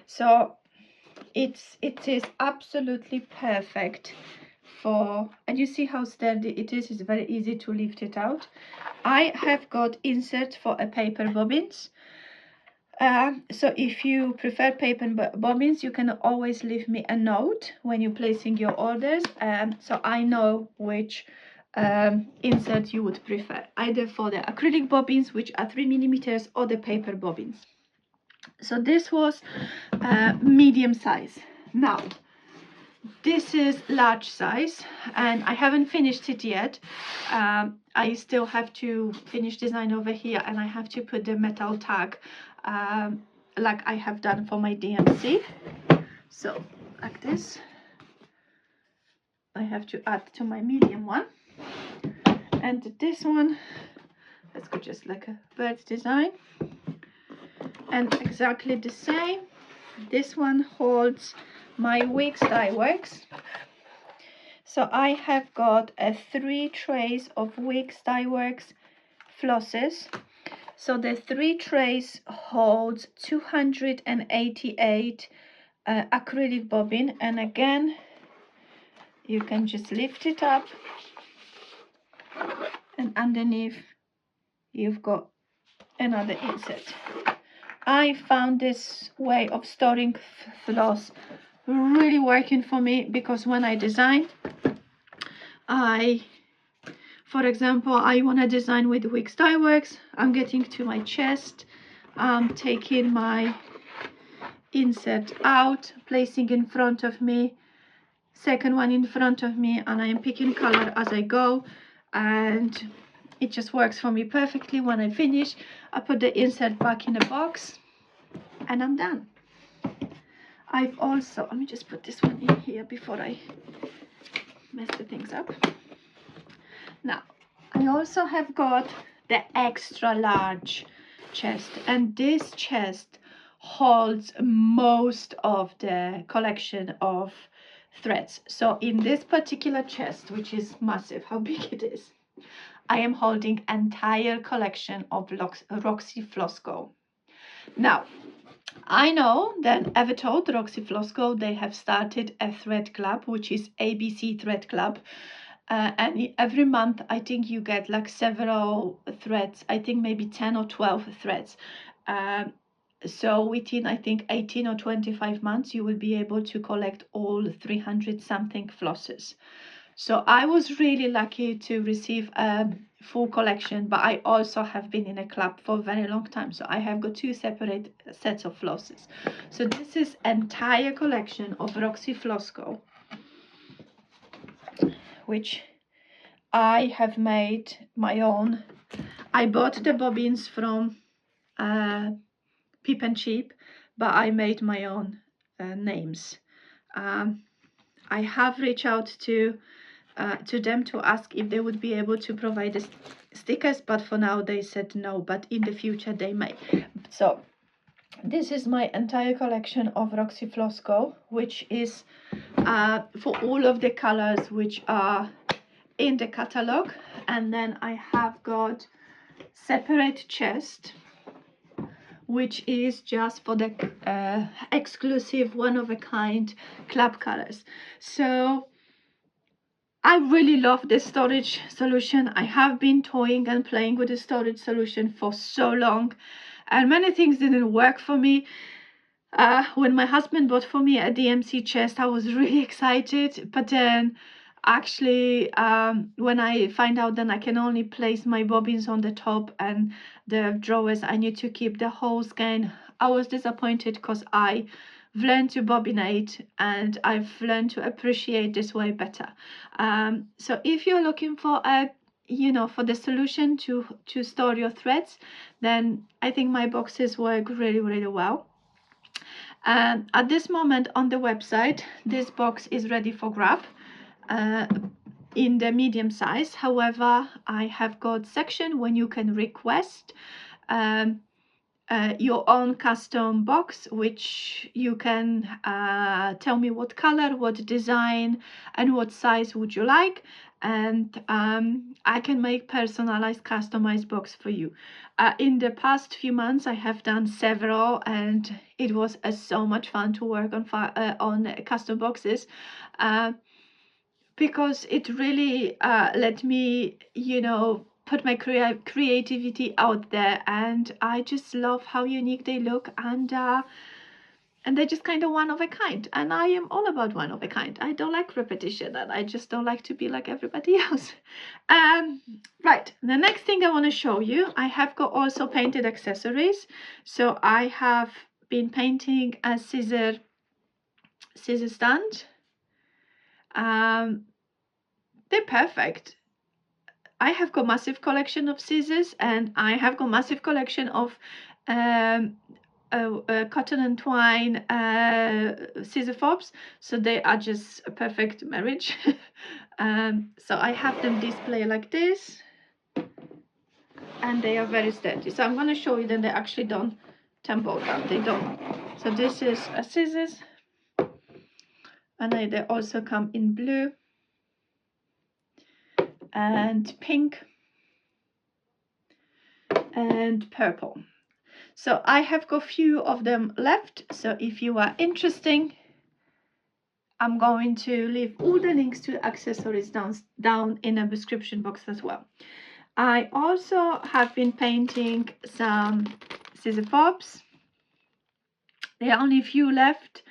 So it is absolutely perfect for, and you see how sturdy it is. It's very easy to lift it out. I have got inserts for a paper bobbins. So if you prefer paper bobbins, you can always leave me a note when you're placing your orders, so I know which insert you would prefer, either for the acrylic bobbins, which are 3 millimeters, or the paper bobbins. So this was medium size. Now this is large size, and I haven't finished it yet. I still have to finish design over here, and I have to put the metal tag like I have done for my DMC. So like this, I have to add to my medium one, and this one, let's go just like a bird design, and exactly the same. This one holds my Wigs Dye Works. So I have got 3 trays of Wigs Dye Works flosses. So the 3 trays holds 288 acrylic bobbin, and again you can just lift it up, and underneath you've got another insert. I found this way of storing floss really working for me, because when I design, for example, I want to design with Wigs Dye Works. I'm getting to my chest, I'm taking my insert out, placing in front of me, second one in front of me, and I am picking color as I go, and it just works for me perfectly. When I finish, I put the insert back in the box and I'm done. I've also, let me just put this one in here before I mess the things up. Now, I also have got the extra large chest, and this chest holds most of the collection of threads. So in this particular chest, which is massive, how big it is, I am holding entire collection of Roxy Flosstube. Now, I know that ever told Roxy Flosstube, they have started a thread club, which is ABC Thread Club. And every month, I think you get like several threads. I think maybe 10 or 12 threads. So within, I think, 18 or 25 months, you will be able to collect all 300 something flosses. So I was really lucky to receive a full collection, but I also have been in a club for a very long time. So I have got 2 separate sets of flosses. So this is entire collection of Roxy Flosstube, which I have made my own. I bought the bobbins from Peep and Cheap, but I made my own names. I have reached out to them to ask if they would be able to provide the stickers, but for now they said no, but in the future they may. So this is my entire collection of Roxy Flosstube, which is for all of the colors which are in the catalog. And then I have got separate chest, which is just for the exclusive one-of-a-kind club colors. So I really love this storage solution. I have been toying and playing with the storage solution for so long, and many things didn't work for me. When my husband bought for me a DMC chest, I was really excited, but then actually when I find out that I can only place my bobbins on the top and the drawers, I need to keep the whole skein, I was disappointed, because I've learned to bobbinate and I've learned to appreciate this way better. So if you're looking for a for the solution to store your threads, then I think my boxes work really, really well. At this moment on the website, this box is ready for grab in the medium size. However, I have got section when you can request your own custom box, which you can tell me what color, what design, and what size would you like, and I can make personalized, customized box for you. In the past few months, I have done several, and it was so much fun to work on custom boxes, because it really let me, put my creativity out there, and I just love how unique they look, and they're just kind of one of a kind, and I am all about one of a kind. I don't like repetition, and I just don't like to be like everybody else. Right, the next thing I want to show you, I have got also painted accessories. So I have been painting a scissor stand. They're perfect. I have got massive collection of scissors, and I have got massive collection of cotton and twine scissor fobs, so they are just a perfect marriage. So I have them display like this, and they are very sturdy. So I'm going to show you that they actually don't tumble down. They don't. So this is a scissors, and they also come in blue and pink and purple. So I have got few of them left, so if you are interested, I'm going to leave all the links to accessories down in the description box as well. I also have been painting some scissor fobs. There are only a few left.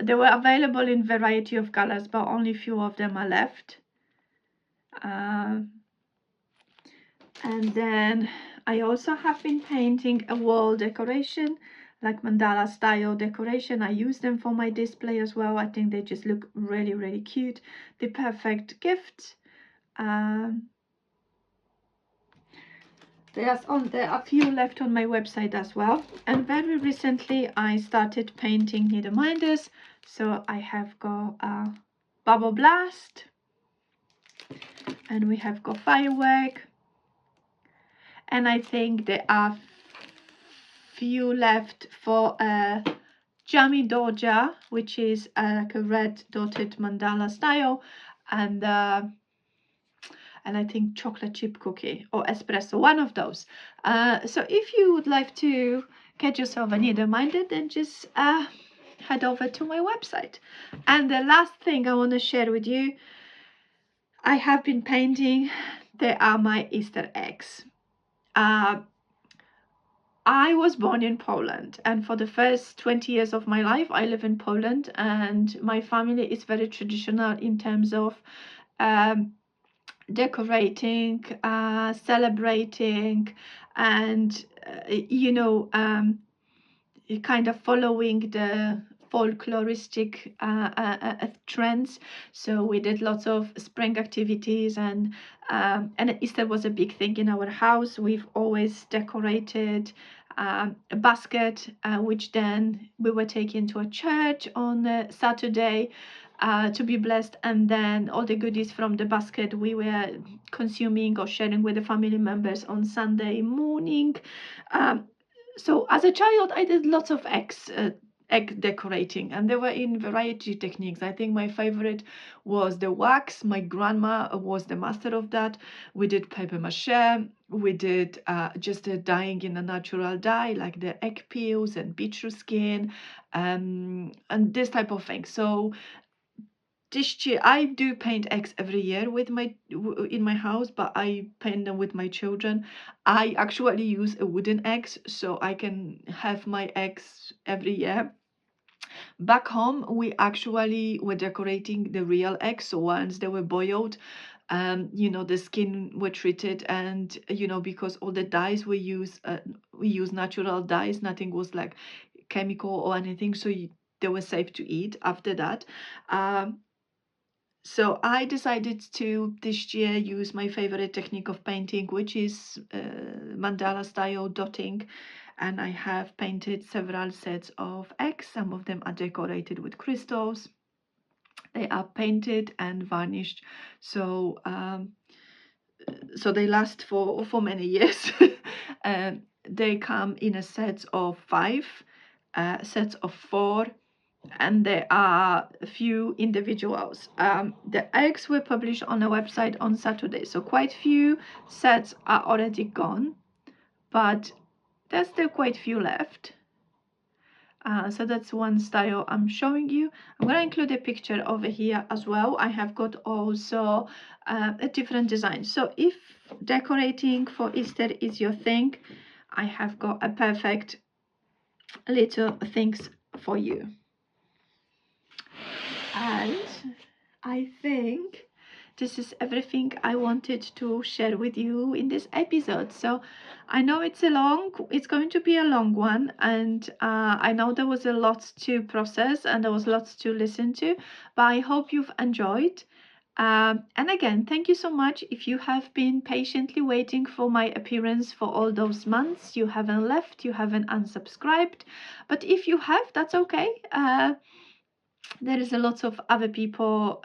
They were available in variety of colors, but only a few of them are left. And then I also have been painting a wall decoration like mandala style decoration. I use them for my display as well. I think they just look really, really cute. The perfect gift. There are a few left on my website as well. And very recently I started painting needle-minders. So I have got Bubble Blast, and we have got Firework, and I think there are few left for Jammy Doja, which is like a red dotted mandala style, and I think chocolate chip cookie or espresso, one of those. So if you would like to get yourself a needle-minded, then just head over to my website. And the last thing I want to share with you, I have been painting. They are my Easter eggs. I was born in Poland, and for the first 20 years of my life I live in Poland, and my family is very traditional in terms of decorating, celebrating, and kind of following the folkloristic trends. So we did lots of spring activities, and Easter was a big thing in our house. We've always decorated a basket, which then we were taking to a church on Saturday to be blessed, and then all the goodies from the basket we were consuming or sharing with the family members on Sunday morning. So as a child I did lots of egg decorating, and they were in variety techniques. I think my favorite was the wax. My grandma was the master of that. We did paper mache, we did just dyeing in a natural dye like the egg peels and beetroot skin, and this type of thing. So this year I do paint eggs every year with in my house, but I paint them with my children. I actually use a wooden eggs, so I can have my eggs every year. Back home we actually were decorating the real eggs. So once they were boiled, the skin were treated, and because all the dyes we use natural dyes, nothing was like chemical or anything, so they were safe to eat after that. So I decided to this year use my favorite technique of painting, which is mandala style dotting, and I have painted several sets of eggs. Some of them are decorated with crystals. They are painted and varnished, so they last for many years. They come in a set of 5, sets of 4, and there are a few individuals. The eggs were published on a website on Saturday, so quite few sets are already gone, but there's still quite few left. So that's one style I'm showing you. I'm going to include a picture over here as well. I have got also a different design. So if decorating for Easter is your thing, I have got a perfect little things for you. And I think this is everything I wanted to share with you in this episode. So I know it's going to be a long one, and I know there was a lot to process and there was lots to listen to, but I hope you've enjoyed. And again, thank you so much. If you have been patiently waiting for my appearance for all those months, you haven't left, you haven't unsubscribed, but if you have, that's okay. There is a lot of other people,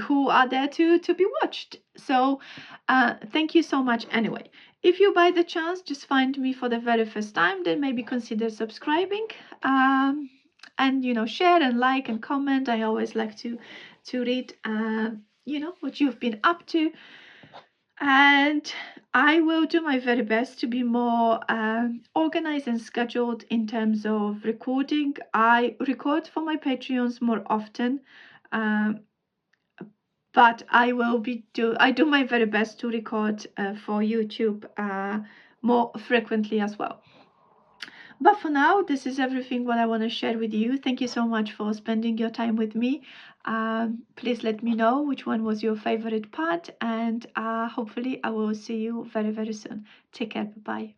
who are there to be watched. So thank you so much anyway. If you by the chance just find me for the very first time, then maybe consider subscribing, and share and like and comment. I always like to read what you've been up to, and I will do my very best to be more organized and scheduled in terms of recording. I record for my Patreons more often, but I do my very best to record for YouTube more frequently as well. But for now, this is everything what I want to share with you. Thank you so much for spending your time with me. Please let me know which one was your favorite part, and hopefully I will see you very, very soon. Take care. Bye.